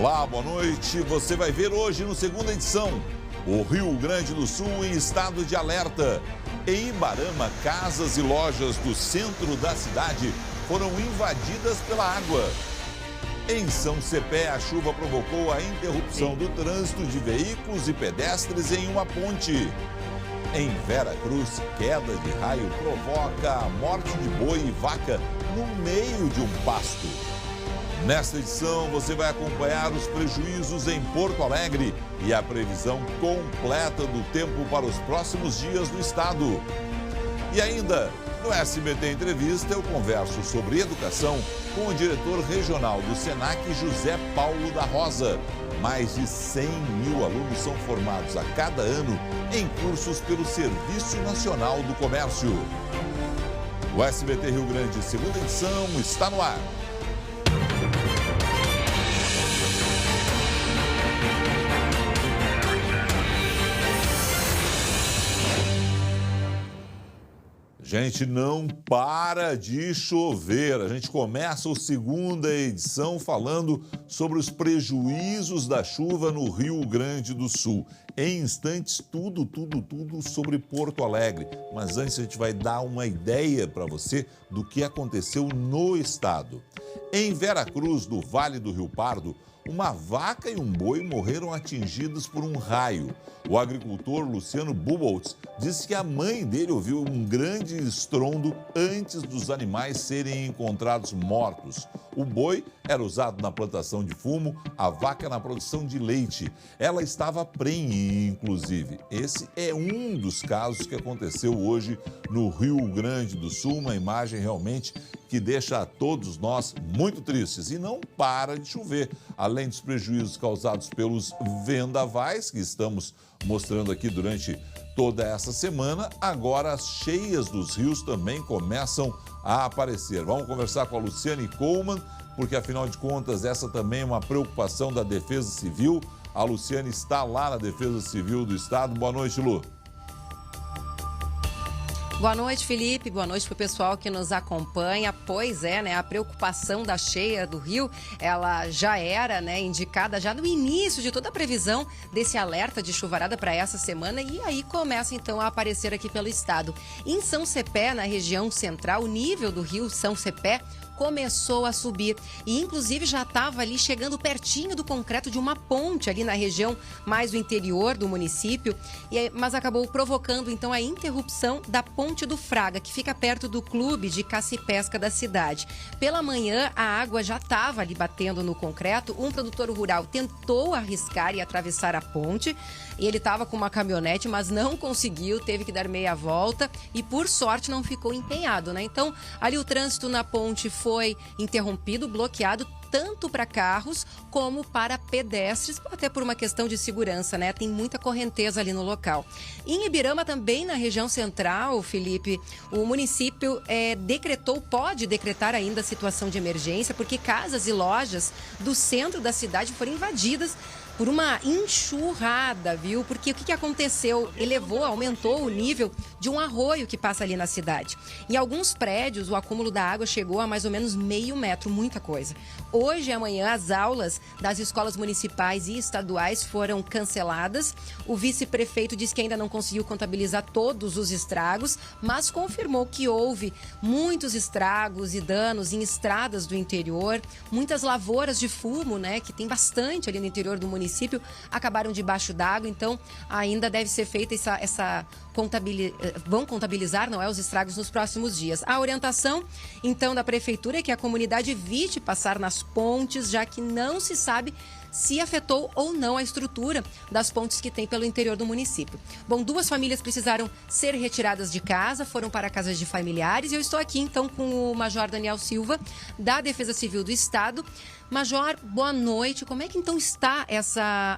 Olá, boa noite. Você vai ver hoje no segunda edição o Rio Grande do Sul em estado de alerta. Em Ibarama, casas e lojas do centro da cidade foram invadidas pela água. Em São Cepé, a chuva provocou a interrupção do trânsito de veículos e pedestres em uma ponte. Em Vera Cruz, queda de raio provoca a morte de boi e vaca no meio de um pasto. Nesta edição, você vai acompanhar os prejuízos em Porto Alegre e a previsão completa do tempo para os próximos dias no estado. E ainda, no SBT Entrevista, eu converso sobre educação com o diretor regional do SENAC, José Paulo da Rosa. Mais de 100 mil alunos são formados a cada ano em cursos pelo Serviço Nacional do Comércio. O SBT Rio Grande, segunda edição, está no ar. Gente, não para de chover. A gente começa a segunda edição falando sobre os prejuízos da chuva no Rio Grande do Sul. Em instantes, tudo sobre Porto Alegre. Mas antes a gente vai dar uma ideia para você do que aconteceu no estado. Em Vera Cruz, do Vale do Rio Pardo, uma vaca e um boi morreram atingidos por um raio. O agricultor Luciano Buboltz disse que a mãe dele ouviu um grande estrondo antes dos animais serem encontrados mortos. O boi era usado na plantação de fumo, a vaca na produção de leite. Ela estava prenhe, inclusive. Esse é um dos casos que aconteceu hoje no Rio Grande do Sul, uma imagem realmente que deixa a todos nós muito tristes. E não para de chover. Além dos prejuízos causados pelos vendavais, que estamos mostrando aqui durante toda essa semana, agora as cheias dos rios também começam a aparecer. Vamos conversar com a Luciane Coleman, porque afinal de contas essa também é uma preocupação da Defesa Civil. A Luciane está lá na Defesa Civil do Estado. Boa noite, Lu. Boa noite, Felipe. Boa noite para o pessoal que nos acompanha. Pois é, né? A preocupação da cheia do rio, ela já era, né, indicada já no início de toda a previsão desse alerta de chuvarada para essa semana e aí começa então a aparecer aqui pelo estado. Em São Cepé, na região central, o nível do rio São Cepé começou a subir e inclusive já estava ali chegando pertinho do concreto de uma ponte ali na região mais do interior do município, mas acabou provocando então a interrupção da Ponte do Fraga, que fica perto do clube de caça e pesca da cidade. Pela manhã a água já estava ali batendo no concreto, um produtor rural tentou arriscar e atravessar a ponte, ele estava com uma caminhonete, mas não conseguiu, teve que dar meia volta e por sorte não ficou empenhado, né? Então ali o trânsito na ponte foi interrompido, bloqueado, tanto para carros como para pedestres, até por uma questão de segurança, né? Tem muita correnteza ali no local. Em Ibirama, também na região central, Felipe, o município pode decretar ainda a situação de emergência, porque casas e lojas do centro da cidade foram invadidas por uma enxurrada, viu? Porque o que aconteceu? Aumentou o nível de um arroio que passa ali na cidade. Em alguns prédios, o acúmulo da água chegou a mais ou menos meio metro, muita coisa. Hoje e amanhã, as aulas das escolas municipais e estaduais foram canceladas. O vice-prefeito disse que ainda não conseguiu contabilizar todos os estragos, mas confirmou que houve muitos estragos e danos em estradas do interior, muitas lavouras de fumo, né, que tem bastante ali no interior do município, acabaram debaixo d'água, então ainda deve ser feita vão contabilizar, não é, os estragos nos próximos dias. A orientação, então, da prefeitura é que a comunidade evite passar nas pontes, já que não se sabe se afetou ou não a estrutura das pontes que tem pelo interior do município. Bom, 2 famílias precisaram ser retiradas de casa, foram para casas de familiares e eu estou aqui então com o Major Daniel Silva, da Defesa Civil do Estado. Major, boa noite. Como é que então está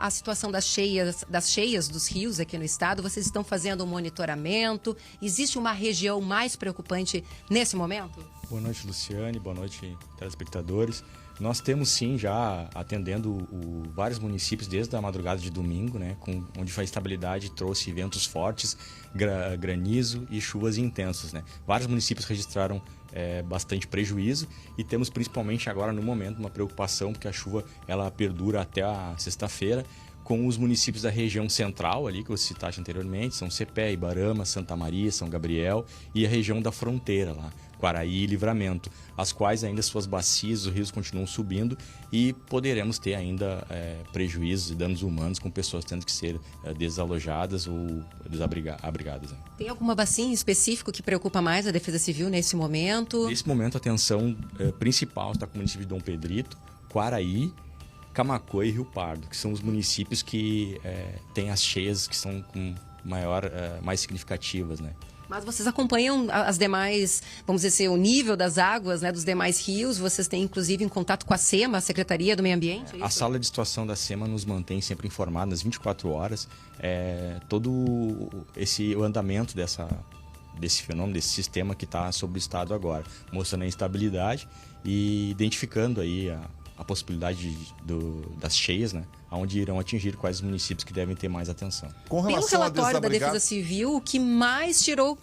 a situação das cheias dos rios aqui no estado? Vocês estão fazendo um monitoramento? Existe uma região mais preocupante nesse momento? Boa noite, Luciane. Boa noite, telespectadores. Nós temos sim já atendendo vários municípios desde a madrugada de domingo, né, onde a estabilidade trouxe ventos fortes, granizo e chuvas intensas, né. Vários municípios registraram bastante prejuízo, e temos principalmente agora no momento uma preocupação, porque a chuva ela perdura até a sexta-feira, com os municípios da região central ali, que eu citaste anteriormente, São Cepé, Ibarama, Santa Maria, São Gabriel, e a região da fronteira lá, Quaraí e Livramento, as quais ainda suas bacias, os rios continuam subindo, e poderemos ter ainda prejuízos e danos humanos com pessoas tendo que ser desalojadas ou abrigadas. Tem alguma bacia em específico que preocupa mais a Defesa Civil nesse momento? Nesse momento, a atenção principal está com o município de Dom Pedrito, Quaraí, Camaquã e Rio Pardo, que são os municípios que têm as cheias que são com mais significativas, né? Mas vocês acompanham as demais, vamos dizer, o nível das águas, né, dos demais rios? Vocês têm, inclusive, em contato com a SEMA, a Secretaria do Meio Ambiente? A sala de situação da SEMA nos mantém sempre informados nas 24 horas. Todo o andamento desse fenômeno, desse sistema que está sobre o estado agora, mostrando a instabilidade e identificando aí a possibilidade das cheias, né? Onde irão atingir quais municípios que devem ter mais atenção. Com relação Pelo relatório da Defesa Civil, o que mais tirou...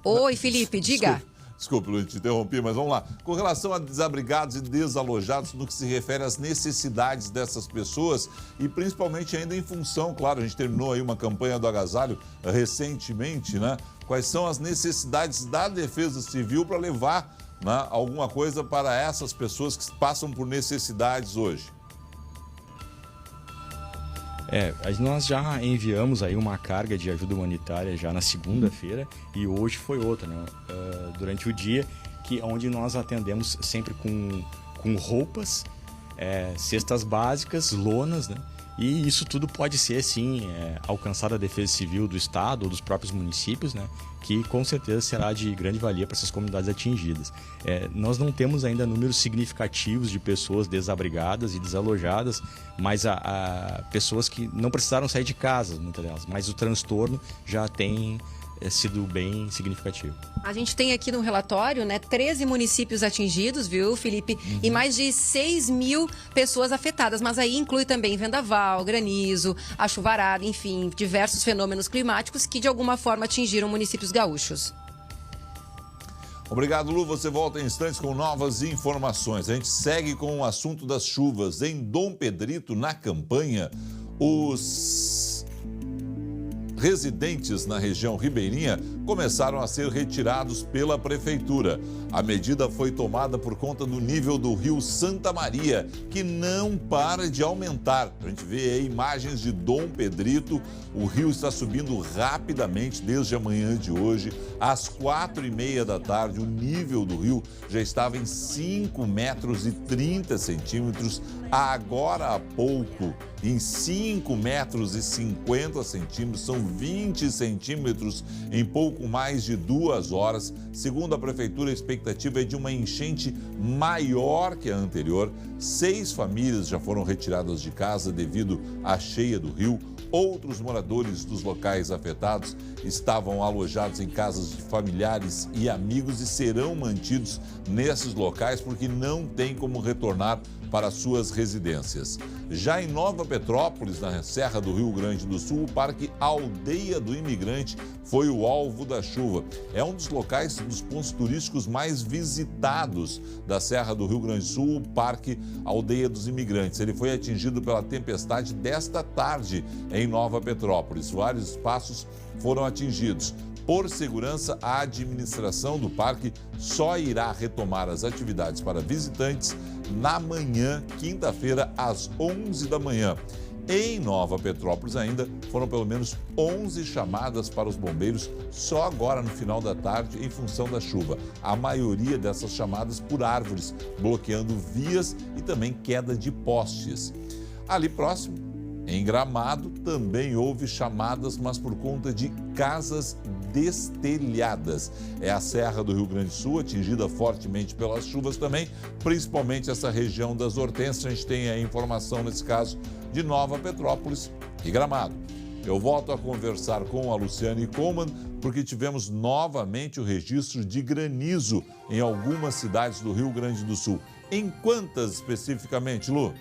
Oi, Felipe, diga. Desculpe, Luiz, te interrompi, mas vamos lá. Com relação a desabrigados e desalojados, no que se refere às necessidades dessas pessoas e principalmente ainda em função, claro, a gente terminou aí uma campanha do agasalho recentemente, né? Quais são as necessidades da Defesa Civil para levar, né, alguma coisa para essas pessoas que passam por necessidades hoje? Nós já enviamos aí uma carga de ajuda humanitária já na segunda-feira e hoje foi outra, né? Durante o dia, onde nós atendemos sempre com roupas, cestas básicas, lonas, né? E isso tudo pode ser, sim, alcançado a Defesa Civil do Estado ou dos próprios municípios, né? Que com certeza será de grande valia para essas comunidades atingidas. Nós não temos ainda números significativos de pessoas desabrigadas e desalojadas, mas pessoas que não precisaram sair de casa, muitas delas, mas o transtorno já tem sido bem significativo. A gente tem aqui no relatório, né, 13 municípios atingidos, viu, Felipe? Uhum. E mais de 6 mil pessoas afetadas, mas aí inclui também vendaval, granizo, a chuvarada, enfim, diversos fenômenos climáticos que de alguma forma atingiram municípios gaúchos. Obrigado, Lu. Você volta em instantes com novas informações. A gente segue com o assunto das chuvas. Em Dom Pedrito, na campanha, os residentes na região ribeirinha começaram a ser retirados pela prefeitura. A medida foi tomada por conta do nível do rio Santa Maria, que não para de aumentar. A gente vê aí imagens de Dom Pedrito. O rio está subindo rapidamente desde a manhã de hoje. Às 4h30 da tarde, o nível do rio já estava em 5,30 metros. Agora há pouco, em 5,50 metros, são 20 centímetros em pouco mais de 2 horas. Segundo a prefeitura, a expectativa é de uma enchente maior que a anterior. 6 famílias já foram retiradas de casa devido à cheia do rio. Outros moradores dos locais afetados estavam alojados em casas de familiares e amigos e serão mantidos nesses locais porque não tem como retornar para suas residências. Já em Nova Petrópolis, na Serra do Rio Grande do Sul, o Parque Aldeia do Imigrante foi o alvo da chuva. É um dos locais, dos pontos turísticos mais visitados da Serra do Rio Grande do Sul, o Parque Aldeia dos Imigrantes. Ele foi atingido pela tempestade desta tarde em Nova Petrópolis. Vários espaços foram atingidos. Por segurança, a administração do parque só irá retomar as atividades para visitantes na manhã, quinta-feira, às 11 da manhã. Em Nova Petrópolis ainda foram pelo menos 11 chamadas para os bombeiros só agora no final da tarde em função da chuva. A maioria dessas chamadas por árvores, bloqueando vias e também queda de postes. Ali próximo, em Gramado, também houve chamadas, mas por conta de casas destelhadas. É a Serra do Rio Grande do Sul, atingida fortemente pelas chuvas também, principalmente essa região das Hortênsias. A gente tem a informação, nesse caso, de Nova Petrópolis e Gramado. Eu volto a conversar com a Luciane Coman, porque tivemos novamente o registro de granizo em algumas cidades do Rio Grande do Sul. Em quantas especificamente, Lu?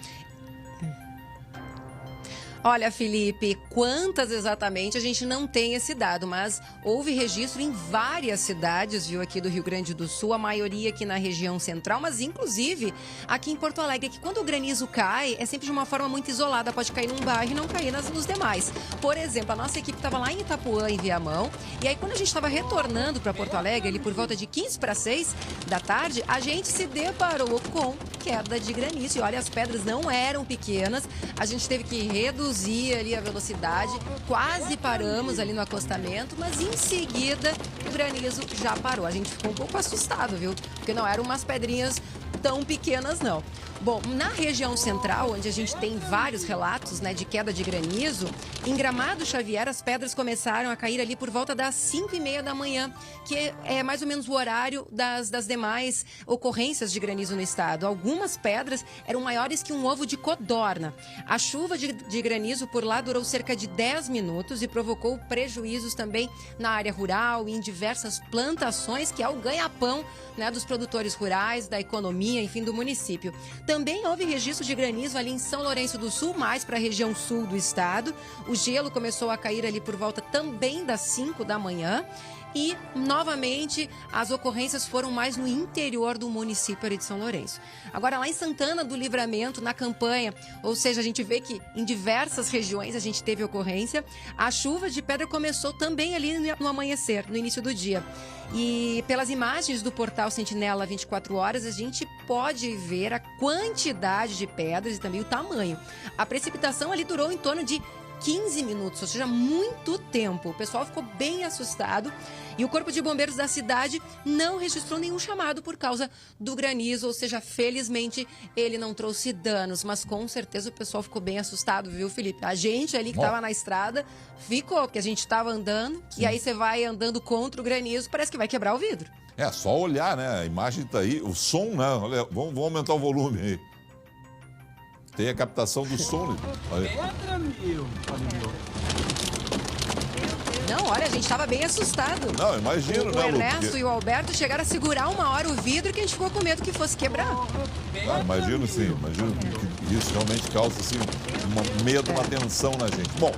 Olha, Felipe, quantas exatamente a gente não tem esse dado, mas houve registro em várias cidades, viu, aqui do Rio Grande do Sul, a maioria aqui na região central, mas inclusive aqui em Porto Alegre, que quando o granizo cai, é sempre de uma forma muito isolada, pode cair num bairro e não cair nos demais. Por exemplo, a nossa equipe estava lá em Itapuã, em Viamão, e aí quando a gente estava retornando para Porto Alegre, ali por volta de 15:45 da tarde, a gente se deparou com queda de granizo. E olha, as pedras não eram pequenas, a gente teve que reduzir ali a velocidade, quase paramos ali no acostamento, mas em seguida o granizo já parou. A gente ficou um pouco assustado, viu? Porque não eram umas pedrinhas tão pequenas, não. Bom, na região central, onde a gente tem vários relatos, né, de queda de granizo, em Gramado Xavier, as pedras começaram a cair ali por volta das 5:30 da manhã, que é mais ou menos o horário das demais ocorrências de granizo no estado. Algumas pedras eram maiores que um ovo de codorna. A chuva de granizo por lá durou cerca de 10 minutos e provocou prejuízos também na área rural e em diversas plantações, que é o ganha-pão, né, dos produtores rurais, da economia, enfim, do município. Também houve registro de granizo ali em São Lourenço do Sul, mais para a região sul do estado. O gelo começou a cair ali por volta também das 5 da manhã. E, novamente, as ocorrências foram mais no interior do município ali de São Lourenço. Agora, lá em Santana do Livramento, na campanha, ou seja, a gente vê que em diversas regiões a gente teve ocorrência, a chuva de pedra começou também ali no amanhecer, no início do dia. E pelas imagens do portal Sentinela 24 Horas, a gente pode ver a quantidade de pedras e também o tamanho. A precipitação ali durou em torno de 15 minutos, ou seja, muito tempo. O pessoal ficou bem assustado e o Corpo de Bombeiros da cidade não registrou nenhum chamado por causa do granizo, ou seja, felizmente ele não trouxe danos, mas com certeza o pessoal ficou bem assustado, viu, Felipe? A gente ali que estava na estrada ficou, porque a gente estava andando. Sim. E aí você vai andando contra o granizo, parece que vai quebrar o vidro. É só olhar, né? A imagem tá aí, o som, né? Olha, vamos aumentar o volume aí. Tem a captação do som. Não, olha, a gente estava bem assustado. Não, imagino, né, O Ernesto porque... e o Alberto chegaram a segurar uma hora o vidro que a gente ficou com medo que fosse quebrar. Ah, imagino sim, imagino que isso realmente causa assim, um medo, uma tensão na gente. Bom,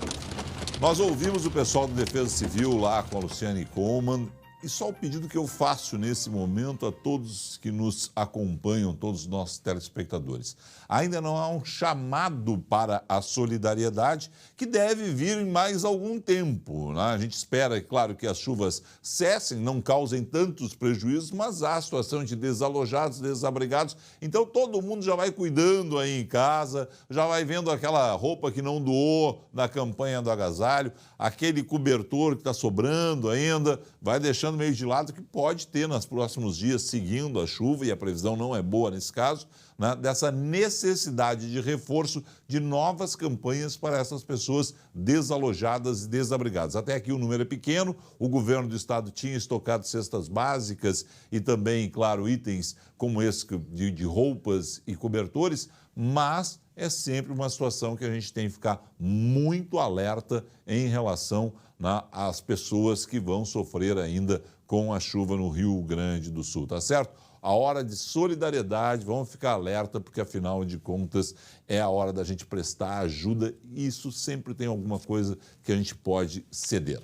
nós ouvimos o pessoal do Defesa Civil lá com a Luciane Coleman. E só o pedido que eu faço nesse momento a todos que nos acompanham, todos os nossos telespectadores. Ainda não há um chamado para a solidariedade que deve vir em mais algum tempo, né? A gente espera, claro, que as chuvas cessem, não causem tantos prejuízos, mas há a situação de desalojados, desabrigados. Então todo mundo já vai cuidando aí em casa, já vai vendo aquela roupa que não doou na campanha do agasalho, aquele cobertor que está sobrando ainda, vai deixando meio de lado, que pode ter nos próximos dias, seguindo a chuva, e a previsão não é boa nesse caso, né, dessa necessidade de reforço de novas campanhas para essas pessoas desalojadas e desabrigadas. Até aqui o número é pequeno, o governo do estado tinha estocado cestas básicas e também, claro, itens como esse de roupas e cobertores, mas é sempre uma situação que a gente tem que ficar muito alerta em relação, né, às pessoas que vão sofrer ainda com a chuva no Rio Grande do Sul, tá certo? A hora de solidariedade, vamos ficar alerta, porque afinal de contas é a hora da gente prestar ajuda e isso sempre tem alguma coisa que a gente pode ceder.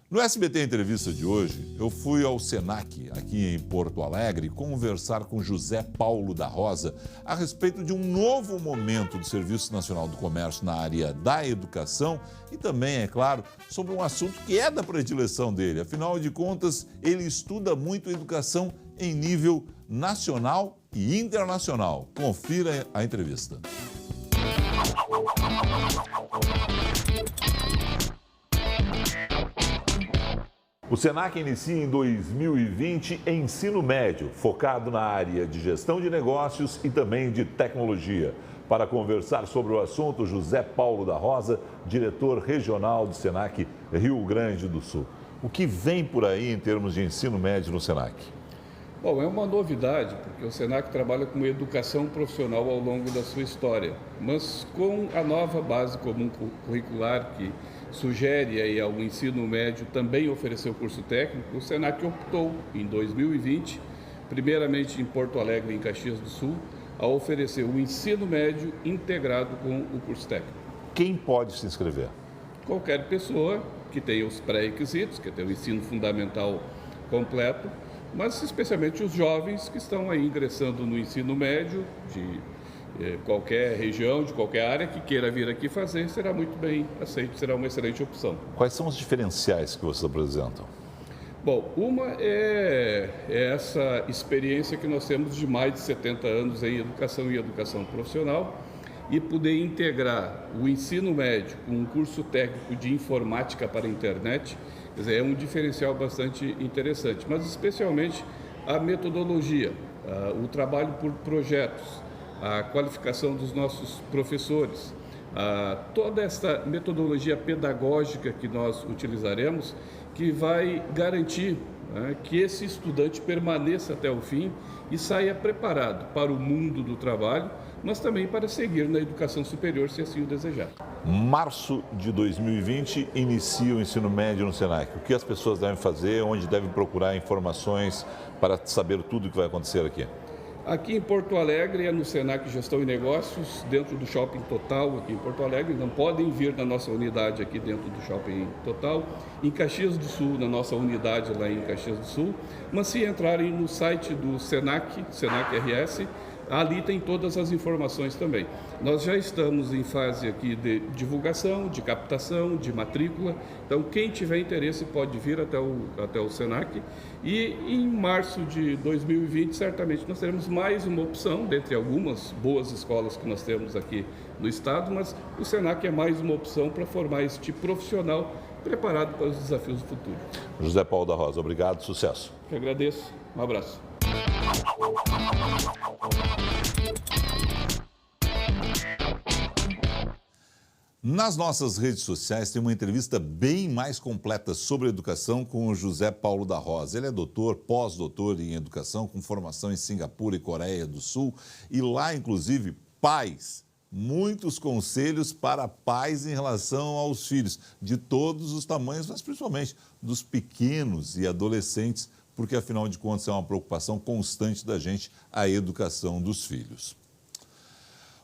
No SBT Entrevista de hoje, eu fui ao Senac, aqui em Porto Alegre, conversar com José Paulo da Rosa a respeito de um novo momento do Serviço Nacional do Comércio na área da educação e também, é claro, sobre um assunto que é da predileção dele. Afinal de contas, ele estuda muito educação em nível nacional e internacional. Confira a entrevista. O Senac inicia em 2020 ensino médio, focado na área de gestão de negócios e também de tecnologia. Para conversar sobre o assunto, José Paulo da Rosa, diretor regional do Senac Rio Grande do Sul. O que vem por aí em termos de ensino médio no Senac? Bom, é uma novidade, porque o Senac trabalha com educação profissional ao longo da sua história, mas com a nova base comum curricular que sugere aí ao ensino médio também oferecer o curso técnico, o Senac optou em 2020, primeiramente em Porto Alegre e em Caxias do Sul, a oferecer o ensino médio integrado com o curso técnico. Quem pode se inscrever? Qualquer pessoa que tenha os pré-requisitos, que tenha o ensino fundamental completo, mas especialmente os jovens que estão aí ingressando no ensino médio de qualquer região, de qualquer área, que queira vir aqui fazer, será muito bem aceito, será uma excelente opção. Quais são os diferenciais que vocês apresentam? Bom, uma é essa experiência que nós temos de mais de 70 anos em educação e educação profissional, e poder integrar o ensino médio com um curso técnico de informática para a internet, quer dizer, é um diferencial bastante interessante, mas especialmente a metodologia, o trabalho por projetos, a qualificação dos nossos professores, toda essa metodologia pedagógica que nós utilizaremos, que vai garantir que esse estudante permaneça até o fim e saia preparado para o mundo do trabalho, mas também para seguir na educação superior, se assim o desejar. Março de 2020 inicia o ensino médio no Senac. O que as pessoas devem fazer, onde devem procurar informações para saber tudo o que vai acontecer aqui? Aqui em Porto Alegre é no Senac Gestão e Negócios, dentro do Shopping Total, aqui em Porto Alegre. Não podem vir na nossa unidade aqui dentro do Shopping Total. Em Caxias do Sul, na nossa unidade lá em Caxias do Sul. Mas se entrarem no site do Senac, Senac RS, ali tem todas as informações também. Nós já estamos em fase aqui de divulgação, de captação, de matrícula. Então, quem tiver interesse pode vir até o Senac. E em março de 2020, certamente, nós teremos mais uma opção, dentre algumas boas escolas que nós temos aqui no estado, mas o Senac é mais uma opção para formar este profissional preparado para os desafios do futuro. José Paulo da Rosa, obrigado, sucesso. Eu agradeço, um abraço. Nas nossas redes sociais tem uma entrevista bem mais completa sobre educação com o José Paulo da Rosa. Ele é doutor, pós-doutor em educação, com formação em Singapura e Coreia do Sul. E lá, inclusive, pais, muitos conselhos para pais em relação aos filhos, de todos os tamanhos, mas principalmente dos pequenos e adolescentes, porque, afinal de contas, é uma preocupação constante da gente a educação dos filhos.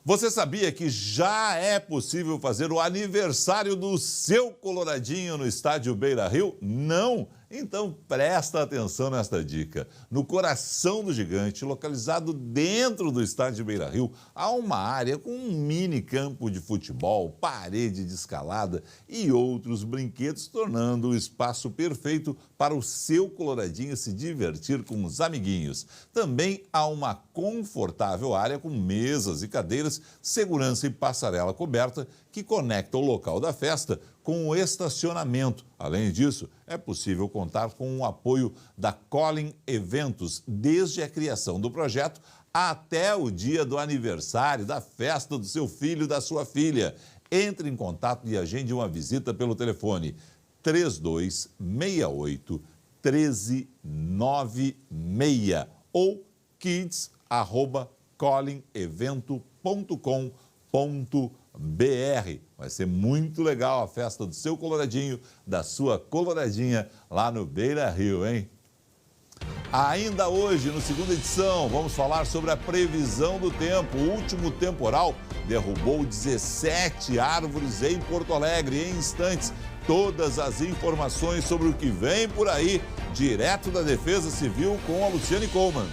Você sabia que já é possível fazer o aniversário do seu Coloradinho no estádio Beira-Rio? Não? Então presta atenção nesta dica. No coração do gigante, localizado dentro do estádio Beira-Rio, há uma área com um mini campo de futebol, parede de escalada e outros brinquedos, tornando o espaço perfeito para o seu Coloradinho se divertir com os amiguinhos. Também há uma confortável área com mesas e cadeiras, segurança e passarela coberta que conecta o local da festa com o estacionamento. Além disso, é possível contar com o apoio da Colin Eventos, desde a criação do projeto até o dia do aniversário, da festa do seu filho e da sua filha. Entre em contato e agende uma visita pelo telefone 3268-1396 ou kids@colinevento.com.br. Vai ser muito legal a festa do seu Coloradinho, da sua Coloradinha, lá no Beira-Rio, hein? Ainda hoje, no segunda edição, vamos falar sobre a previsão do tempo. O último temporal derrubou 17 árvores em Porto Alegre. Em instantes, todas as informações sobre o que vem por aí, direto da Defesa Civil com a Luciane Coleman.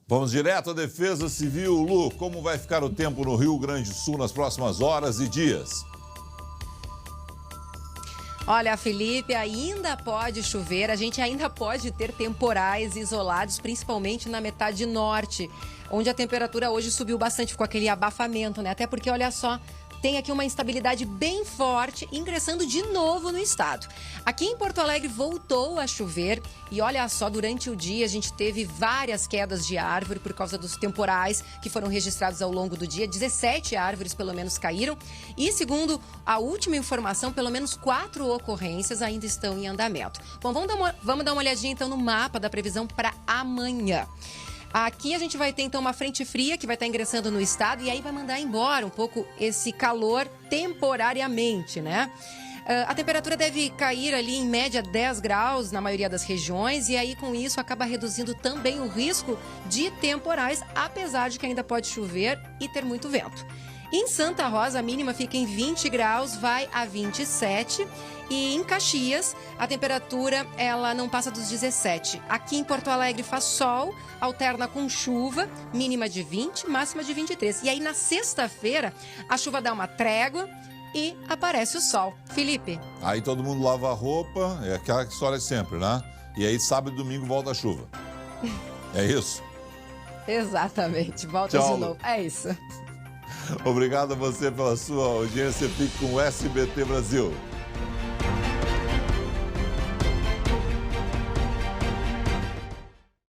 Vamos direto à Defesa Civil. Lu, como vai ficar o tempo no Rio Grande do Sul nas próximas horas e dias? Olha, Felipe, ainda pode chover, a gente ainda pode ter temporais isolados, principalmente na metade norte, onde a temperatura hoje subiu bastante, ficou aquele abafamento, né? Até porque, olha só, tem aqui uma instabilidade bem forte ingressando de novo no estado. Aqui em Porto Alegre voltou a chover e olha só, durante o dia a gente teve várias quedas de árvore por causa dos temporais que foram registrados ao longo do dia. 17 árvores pelo menos caíram e, segundo a última informação, pelo menos 4 ocorrências ainda estão em andamento. Bom, vamos dar uma olhadinha então no mapa da previsão para amanhã. Aqui a gente vai ter, então, uma frente fria que vai estar ingressando no estado e aí vai mandar embora um pouco esse calor temporariamente, né? A temperatura deve cair ali em média 10 graus na maioria das regiões e aí com isso acaba reduzindo também o risco de temporais, apesar de que ainda pode chover e ter muito vento. Em Santa Rosa, a mínima fica em 20 graus, vai a 27. E em Caxias, a temperatura ela não passa dos 17. Aqui em Porto Alegre faz sol, alterna com chuva, mínima de 20, máxima de 23. E aí na sexta-feira, a chuva dá uma trégua e aparece o sol. Felipe. Aí todo mundo lava a roupa, é aquela história sempre, né? E aí sábado e domingo volta a chuva. É isso? Exatamente, volta Tchau, de novo. É isso. Obrigado a você pela sua audiência. Fique com o SBT Brasil.